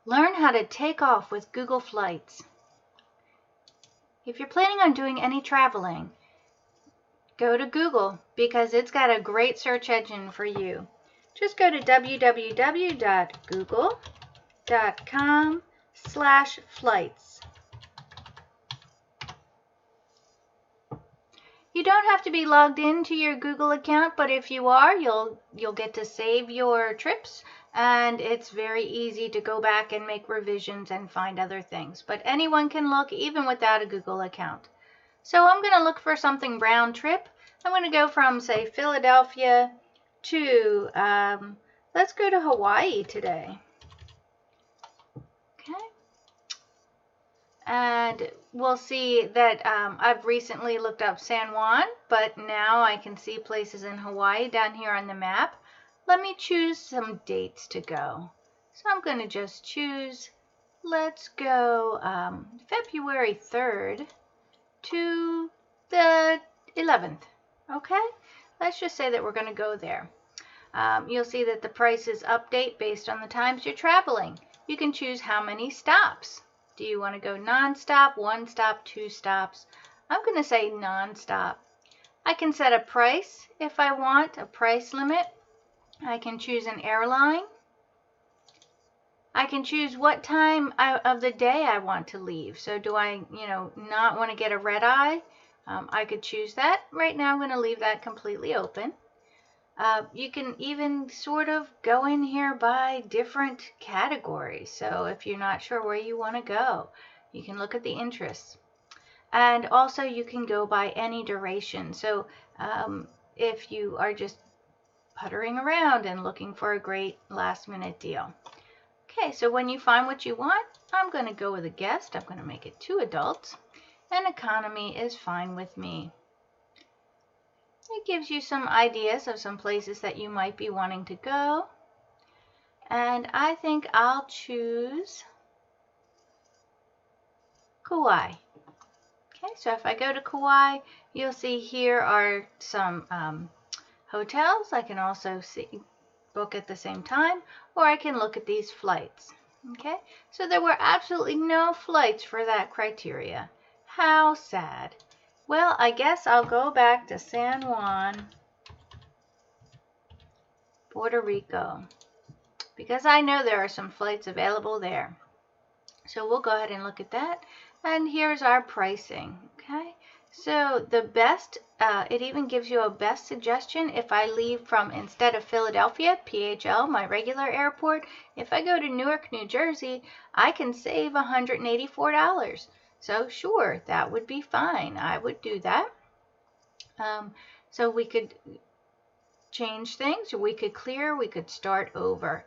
Learn how to take off with Google Flights. If you're planning on doing any traveling, go to Google because it's got a great search engine for you. Just go to www.google.com/flights. You don't have to be logged into your Google account, but if you are, you'll get to save your trips, and it's very easy to go back and make revisions and find other things. But anyone can look even without a Google account. So I'm going to look for something round trip. I'm going to go from, say, Philadelphia to, let's go to Hawaii today. Okay. And we'll see that I've recently looked up San Juan, but now I can see places in Hawaii down here on the map. Let me choose some dates to go. So I'm going to just choose, let's go February 3rd to the 11th. Okay, let's just say that we're going to go there. You'll see that the prices update based on the times you're traveling. You can choose how many stops. Do you want to go non-stop, one stop, two stops? I'm going to say non-stop. I can set a price if I want, a price limit. I can choose an airline. I can choose what time of the day I want to leave. So do I, not want to get a red eye? I could choose that. Right now I'm going to leave that completely open. You can even sort of go in here by different categories. So if you're not sure where you want to go, you can look at the interests. And also you can go by any duration. So if you are just puttering around and looking for a great last minute deal. Okay, so when you find what you want, I'm going to go with a guest. I'm going to make it 2 adults. And economy is fine with me. It gives you some ideas of some places that you might be wanting to go. And I think I'll choose Kauai. Okay, so if I go to Kauai, you'll see here are some hotels. I can also book at the same time, or I can look at these flights. Okay, so there were absolutely no flights for that criteria. How sad. Well, I guess I'll go back to San Juan, Puerto Rico, because I know there are some flights available there. So we'll go ahead and look at that. And here's our pricing. Okay, so the best, it even gives you a best suggestion if I leave from, instead of Philadelphia, PHL, my regular airport, if I go to Newark, New Jersey, I can save $184. So sure, that would be fine. I would do that. So we could change things, or we could clear, we could start over.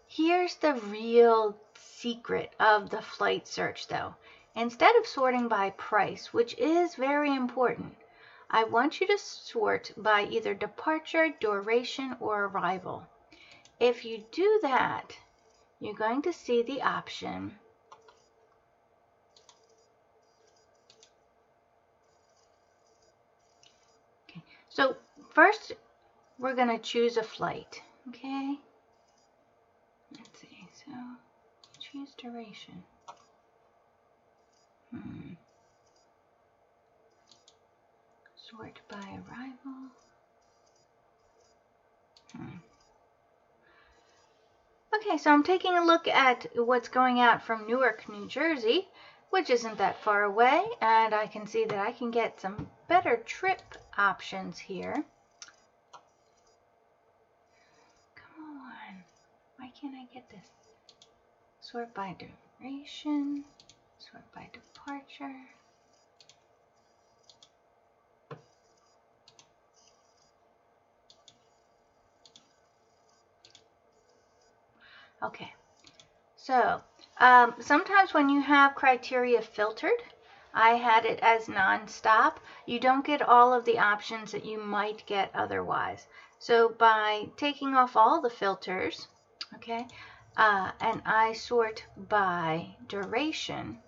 Here's the real secret of the flight search though. Instead of sorting by price, which is very important, I want you to sort by either departure, duration, or arrival. If you do that, you're going to see the option So first, we're going to choose a flight. Okay. Let's see. So choose duration. Sort by arrival. Okay, so I'm taking a look at what's going out from Newark, New Jersey, which isn't that far away, and I can see that I can get some better trip options here. Come on, why can't I get this? Sort by duration, sort by departure. Okay, so sometimes when you have criteria filtered, I had it as non-stop, you don't get all of the options that you might get otherwise. So by taking off all the filters, okay, and I sort by duration,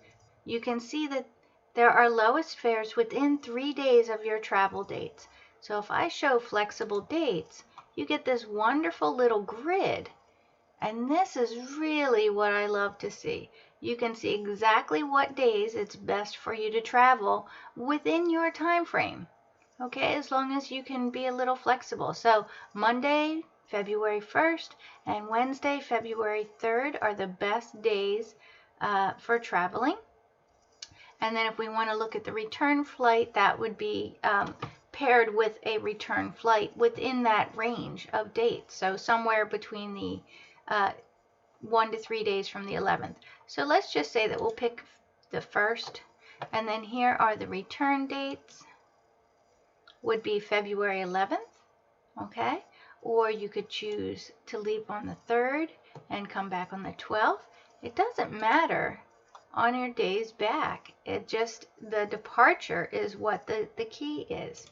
you can see that there are lowest fares within 3 days of your travel dates. So if I show flexible dates, you get this wonderful little grid. And this is really what I love to see. You can see exactly what days it's best for you to travel within your time frame. Okay, as long as you can be a little flexible. So Monday, February 1st, and Wednesday, February 3rd are the best days for traveling. And then if we want to look at the return flight, that would be paired with a return flight within that range of dates. So somewhere between the 1 to 3 days from the 11th. So let's just say that we'll pick the 1st, and then here are the return dates. Would be February 11th, okay? Or you could choose to leave on the 3rd and come back on the 12th. It doesn't matter on your days back. It just, the departure is what the key is.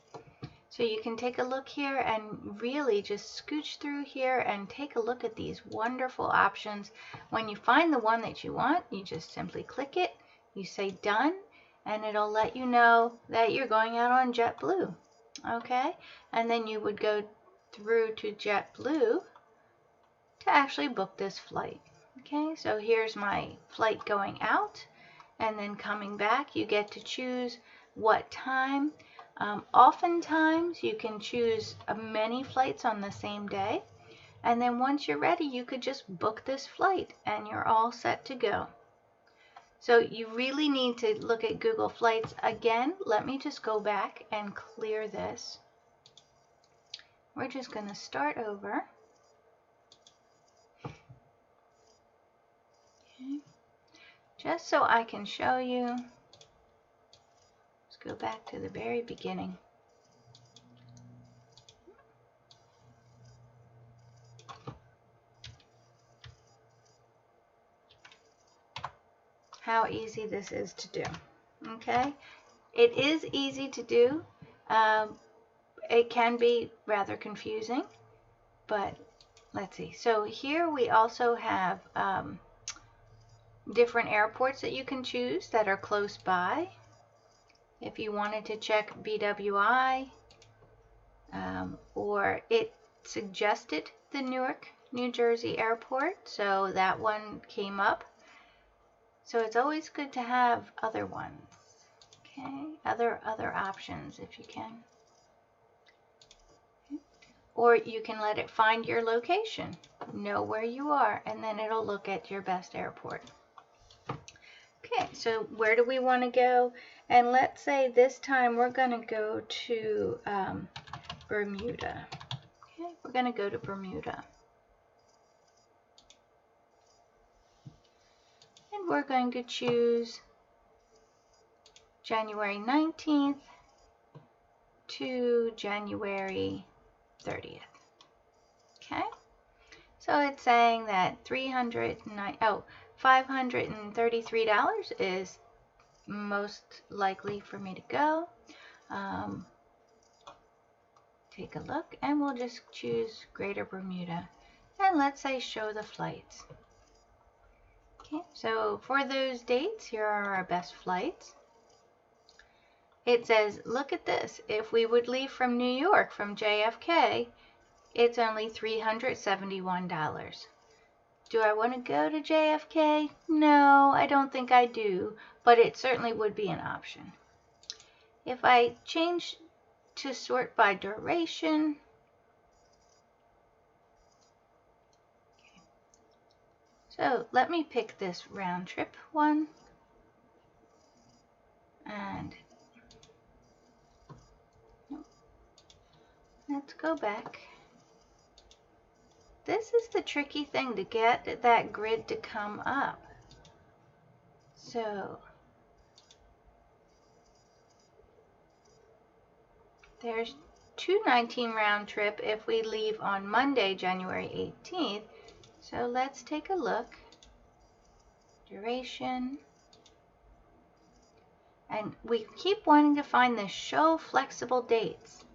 So you can take a look here and really just scooch through here and take a look at these wonderful options. When you find the one that you want, you just simply click it, you say done, and it'll let you know that you're going out on JetBlue. Okay, and then you would go through to JetBlue to actually book this flight. Okay, so here's my flight going out, and then coming back, you get to choose what time. Oftentimes, you can choose many flights on the same day, and then once you're ready, you could just book this flight, and you're all set to go. So you really need to look at Google Flights. Again, let me just go back and clear this. We're just going to start over. Okay. Just so I can show you. Let's go back to the very beginning. How easy this is to do. Okay, it is easy to do. It can be rather confusing, but let's see. So here we also have different airports that you can choose that are close by. If you wanted to check BWI, or it suggested the Newark, New Jersey airport, so that one came up. So it's always good to have other ones, okay? Other options if you can. Okay. Or you can let it find your location, know where you are, and then it'll look at your best airport. Okay, so where do we want to go? And let's say this time we're going to go to Bermuda. Okay, we're going to go to Bermuda. And we're going to choose January 19th to January 30th. Okay, so it's saying that $533 is most likely for me to go. Take a look, and we'll just choose Greater Bermuda, and let's say show the flights. Okay, so for those dates, here are our best flights. It says, look at this, if we would leave from New York from JFK, it's only $371. Do I want to go to JFK? No, I don't think I do, but it certainly would be an option. If I change to sort by duration, okay. So let me pick this round trip one, and let's go back. This is the tricky thing, to get that grid to come up. So there's 219 round trip if we leave on Monday, January 18th. So let's take a look. Duration. And we keep wanting to find the show flexible dates.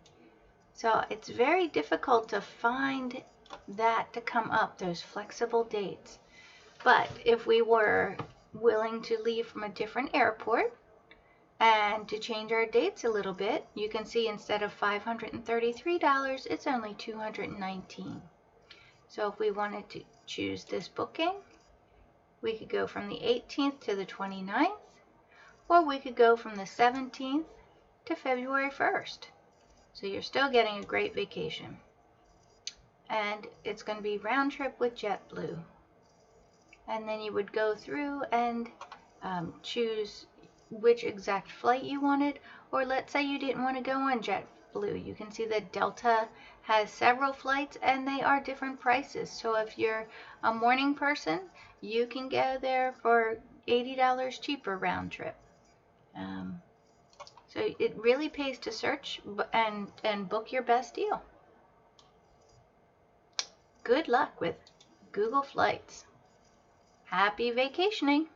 So it's very difficult to find that to come up, those flexible dates. But if we were willing to leave from a different airport and to change our dates a little bit, you can see instead of $533, it's only $219. So if we wanted to choose this booking, we could go from the 18th to the 29th, or we could go from the 17th to February 1st. So you're still getting a great vacation. And it's going to be round trip with JetBlue. And then you would go through and choose which exact flight you wanted, or let's say you didn't want to go on JetBlue. You can see that Delta has several flights and they are different prices. So if you're a morning person, you can go there for $80 cheaper round trip. So it really pays to search and book your best deal. Good luck with Google Flights. Happy vacationing!